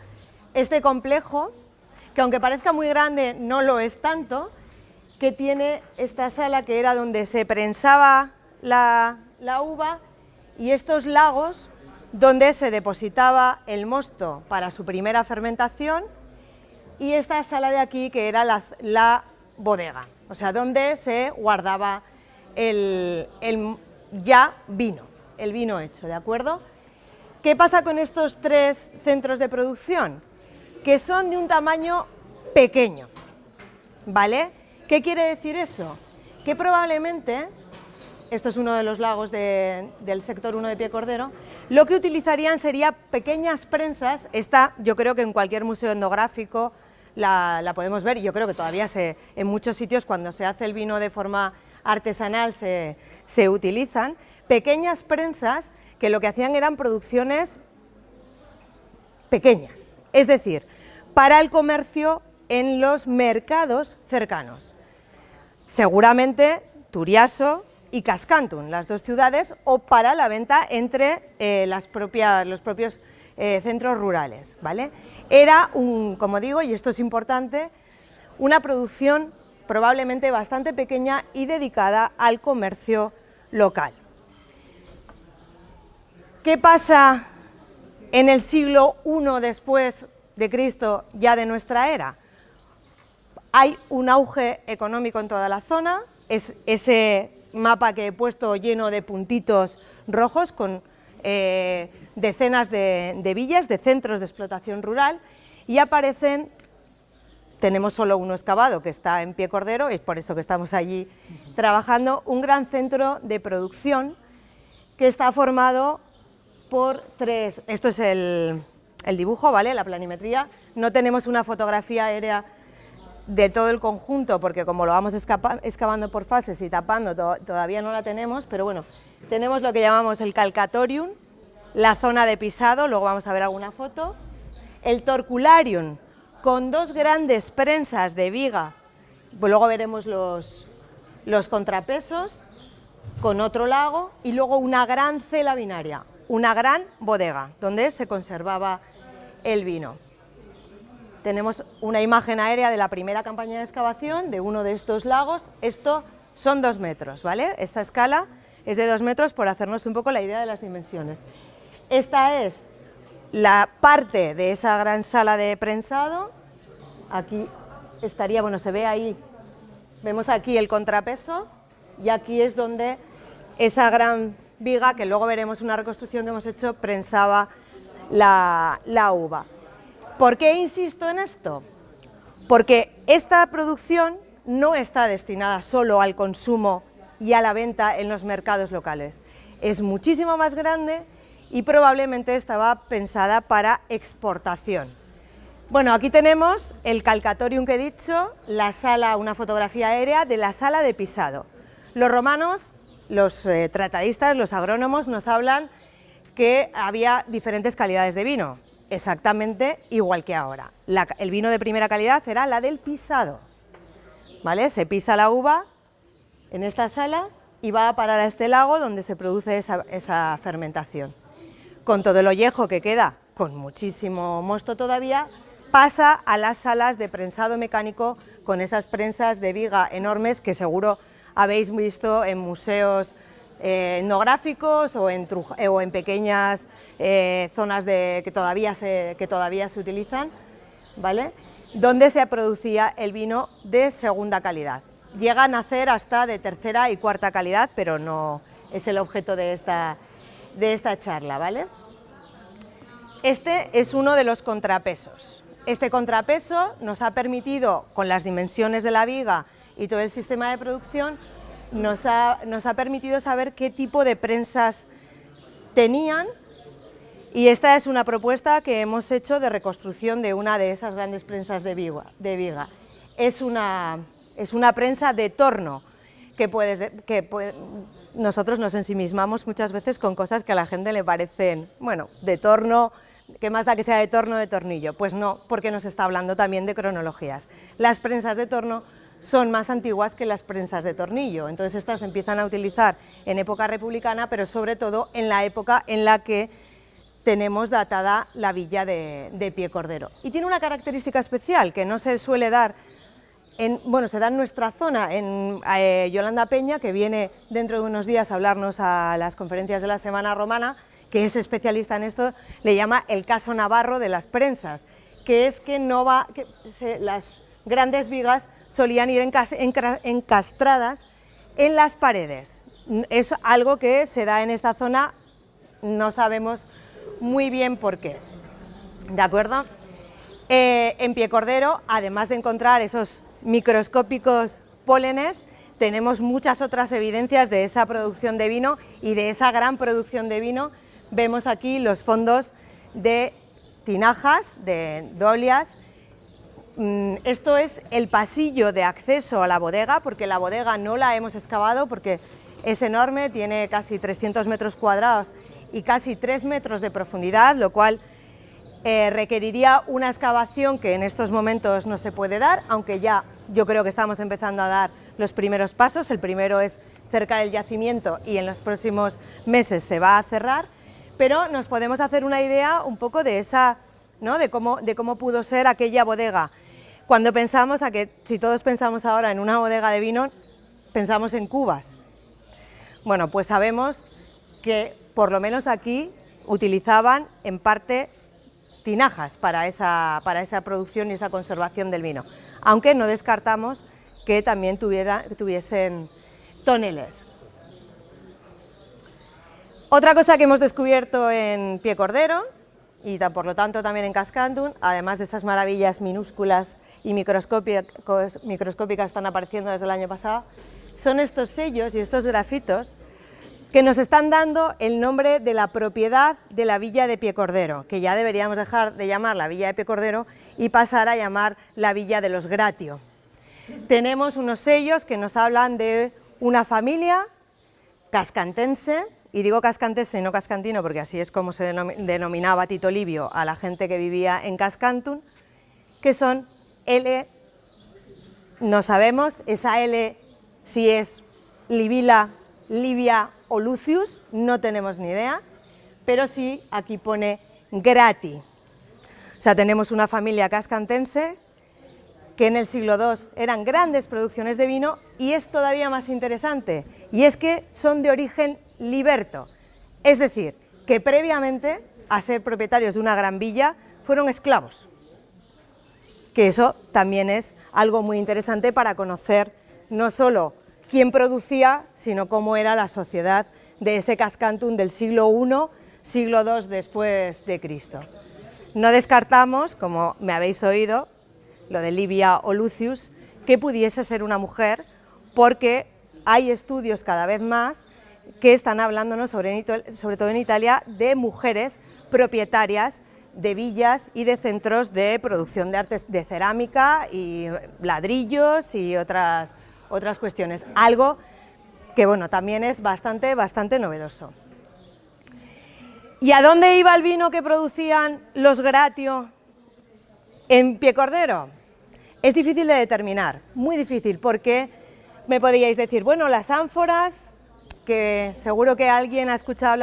S3: este complejo, que aunque parezca muy grande, no lo es tanto, que tiene esta sala que era donde se prensaba la uva, y estos lagos donde se depositaba el mosto para su primera fermentación, y esta sala de aquí que era la bodega, o sea, donde se guardaba el vino hecho, ¿de acuerdo? ¿Qué pasa con estos 3 centros de producción? Que son de un tamaño pequeño, ¿vale? ¿Qué quiere decir eso? Que probablemente, esto es uno de los lagos del sector 1 de Piecordero, lo que utilizarían sería pequeñas prensas. Esta yo creo que en cualquier museo etnográfico la podemos ver, y yo creo que todavía en muchos sitios cuando se hace el vino de forma artesanal se utilizan pequeñas prensas que lo que hacían eran producciones pequeñas, es decir, para el comercio en los mercados cercanos. Seguramente Turiaso y Cascantun, las dos ciudades, o para la venta entre los propios centros rurales, ¿vale? Era, como digo, y esto es importante, una producción probablemente bastante pequeña y dedicada al comercio local. ¿Qué pasa en el siglo I después de Cristo, ya de nuestra era? Hay un auge económico en toda la zona, es ese mapa que he puesto lleno de puntitos rojos con decenas de villas, de centros de explotación rural, y aparecen, tenemos solo uno excavado que está en Piecordero, es por eso que estamos allí trabajando, un gran centro de producción que está formado por 3, esto es el dibujo, ¿vale?, la planimetría, no tenemos una fotografía aérea de todo el conjunto, porque como lo vamos excavando por fases y tapando, todavía no la tenemos, pero bueno, tenemos lo que llamamos el calcatorium, la zona de pisado, luego vamos a ver alguna foto, el torcularium, con 2 grandes prensas de viga, pues luego veremos los contrapesos, con otro lago, y luego una gran cela binaria, una gran bodega, donde se conservaba el vino. Tenemos una imagen aérea de la primera campaña de excavación de uno de estos lagos. Esto son 2 metros, ¿vale? Esta escala es de 2 metros por hacernos un poco la idea de las dimensiones. Esta es la parte de esa gran sala de prensado, aquí estaría, bueno, se ve ahí, vemos aquí el contrapeso y aquí es donde esa gran viga, que luego veremos una reconstrucción que hemos hecho, prensaba la uva. ¿Por qué insisto en esto? Porque esta producción no está destinada solo al consumo y a la venta en los mercados locales. Es muchísimo más grande y probablemente estaba pensada para exportación. Bueno, aquí tenemos el calcatorium que he dicho, la sala, una fotografía aérea de la sala de pisado. Los romanos, los tratadistas, los agrónomos nos hablan que había diferentes calidades de vino, exactamente igual que ahora. El vino de primera calidad era la del pisado, ¿vale? Se pisa la uva en esta sala y va a parar a este lago donde se produce esa fermentación. Con todo el ollejo que queda, con muchísimo mosto todavía, pasa a las salas de prensado mecánico con esas prensas de viga enormes que seguro habéis visto en museos etnográficos o en pequeñas zonas que todavía se utilizan, ¿vale? Donde se producía el vino de segunda calidad. Llegan a hacer hasta de tercera y cuarta calidad, pero no es el objeto de esta charla, ¿vale? Este es uno de los contrapesos. Este contrapeso nos ha permitido, con las dimensiones de la viga y todo el sistema de producción, nos ha permitido saber qué tipo de prensas tenían, y esta es una propuesta que hemos hecho de reconstrucción de una de esas grandes prensas de viga. Es una prensa de torno, nosotros nos ensimismamos muchas veces con cosas que a la gente le parecen, bueno, de torno, ¿qué más da que sea de torno o de tornillo? Pues no, porque nos está hablando también de cronologías. Las prensas de torno son más antiguas que las prensas de tornillo, entonces estas se empiezan a utilizar en época republicana, pero sobre todo en la época en la que tenemos datada la villa de Piecordero. Y tiene una característica especial que no se suele dar, se da en nuestra zona, en Yolanda Peña, que viene dentro de unos días a hablarnos a las conferencias de la Semana Romana, que es especialista en esto, le llama el caso navarro de las prensas, que es que las grandes vigas solían ir encastradas en las paredes. Es algo que se da en esta zona, no sabemos muy bien por qué, ¿de acuerdo? En Piecordero, además de encontrar esos microscópicos pólenes, tenemos muchas otras evidencias de esa producción de vino y de esa gran producción de vino. Vemos aquí los fondos de tinajas, de dolias. Esto es el pasillo de acceso a la bodega, porque la bodega no la hemos excavado porque es enorme, tiene casi 300 metros cuadrados y casi 3 metros de profundidad, lo cual requeriría una excavación que en estos momentos no se puede dar, aunque ya yo creo que estamos empezando a dar los primeros pasos. El primero es cerca del yacimiento y en los próximos meses se va a cerrar, pero nos podemos hacer una idea un poco de ¿no? de cómo pudo ser aquella bodega. Cuando pensamos si todos pensamos ahora en una bodega de vino, pensamos en cubas. Bueno, pues sabemos que por lo menos aquí utilizaban en parte tinajas para esa producción y esa conservación del vino, aunque no descartamos que también tuviesen toneles. Otra cosa que hemos descubierto en Piecordero, y por lo tanto también en Cascantun, además de esas maravillas minúsculas y microscópicas que están apareciendo desde el año pasado, son estos sellos y estos grafitos que nos están dando el nombre de la propiedad de la villa de Piecordero, que ya deberíamos dejar de llamar la villa de Piecordero y pasar a llamar la villa de los Gratio. Tenemos unos sellos que nos hablan de una familia cascantense, y digo cascantense y no cascantino porque así es como se denominaba Tito Livio a la gente que vivía en Cascantun, que son L, no sabemos, esa L si es Livila, Livia o Lucius, no tenemos ni idea, pero sí aquí pone Grati. O sea, tenemos una familia cascantense que en el siglo II eran grandes producciones de vino, y es todavía más interesante, y es que son de origen liberto, es decir, que previamente a ser propietarios de una gran villa fueron esclavos. Que eso también es algo muy interesante para conocer no solo quién producía, sino cómo era la sociedad de ese Cascantun del siglo I, siglo II después de Cristo. No descartamos, como me habéis oído, lo de Livia o Lucius, que pudiese ser una mujer, porque hay estudios cada vez más que están hablándonos, sobre todo en Italia, de mujeres propietarias de villas y de centros de producción de artes de cerámica y ladrillos y otras cuestiones. Algo que bueno, también es bastante novedoso. ¿Y a dónde iba el vino que producían los Gratio en Piecordero? Es difícil de determinar, muy difícil, porque me podíais decir, bueno, las ánforas, que seguro que alguien ha escuchado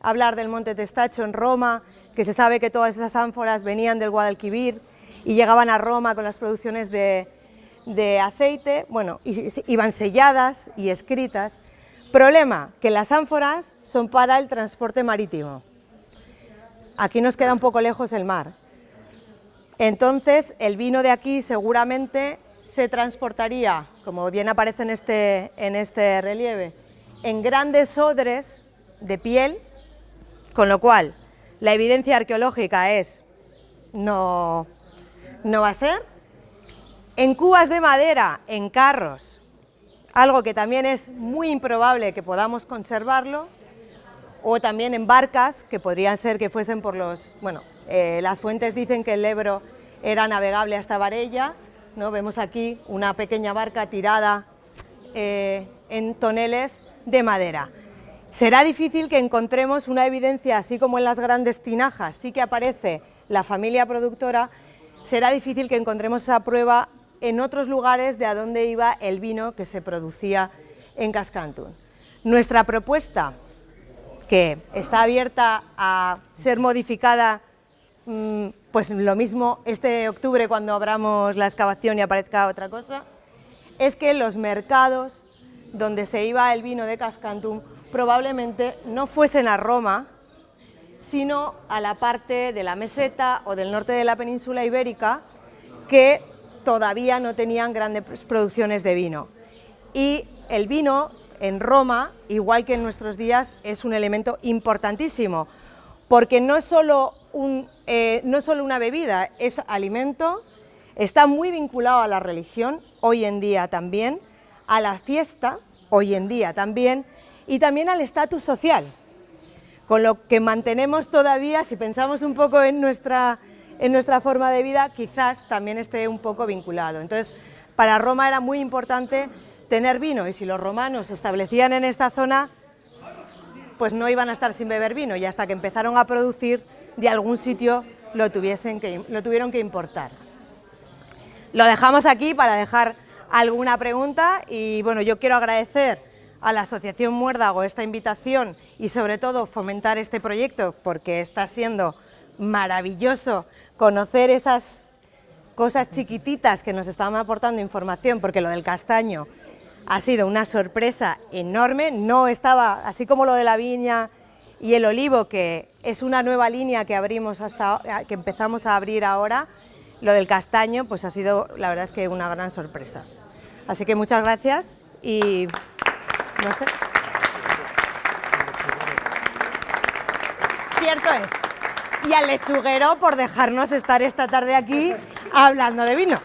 S3: hablar del Monte Testacho en Roma, que se sabe que todas esas ánforas venían del Guadalquivir y llegaban a Roma con las producciones de aceite, bueno, iban selladas y escritas. Problema, que las ánforas son para el transporte marítimo. Aquí nos queda un poco lejos el mar. Entonces, el vino de aquí seguramente se transportaría, como bien aparece en este relieve, en grandes odres de piel, con lo cual la evidencia arqueológica es no va a ser. En cubas de madera, en carros, algo que también es muy improbable que podamos conservarlo, o también en barcas, que podrían ser que fuesen por los... Bueno, las fuentes dicen que el Ebro era navegable hasta Varella, ¿no? Vemos aquí una pequeña barca tirada en toneles de madera. Será difícil que encontremos una evidencia, así como en las grandes tinajas sí que aparece la familia productora, será difícil que encontremos esa prueba en otros lugares de a dónde iba el vino que se producía en Cascantun. Nuestra propuesta, que está abierta a ser modificada, pues lo mismo este octubre cuando abramos la excavación y aparezca otra cosa, es que los mercados donde se iba el vino de Cascantun probablemente no fuesen a Roma, sino a la parte de la meseta o del norte de la península ibérica, que todavía no tenían grandes producciones de vino. Y el vino en Roma, igual que en nuestros días, es un elemento importantísimo, porque no es solo una bebida, es alimento, está muy vinculado a la religión, hoy en día también, a la fiesta, hoy en día también, y también al estatus social, con lo que mantenemos todavía, si pensamos un poco en nuestra forma de vida, quizás también esté un poco vinculado. Entonces, para Roma era muy importante tener vino, y si los romanos se establecían en esta zona, pues no iban a estar sin beber vino, y hasta que empezaron a producir, de algún sitio lo tuvieron que importar. Lo dejamos aquí para dejar alguna pregunta, y bueno, yo quiero agradecer a la Asociación Muérdago esta invitación y sobre todo fomentar este proyecto, porque está siendo maravilloso conocer esas cosas chiquititas que nos estaban aportando información, porque lo del castaño ha sido una sorpresa enorme, no estaba, así como lo de la viña y el olivo, que es una nueva línea que que empezamos a abrir ahora, lo del castaño pues ha sido, la verdad es que una gran sorpresa. Así que muchas gracias y no sé. Cierto es. Y al lechuguero por dejarnos estar esta tarde aquí hablando de vino.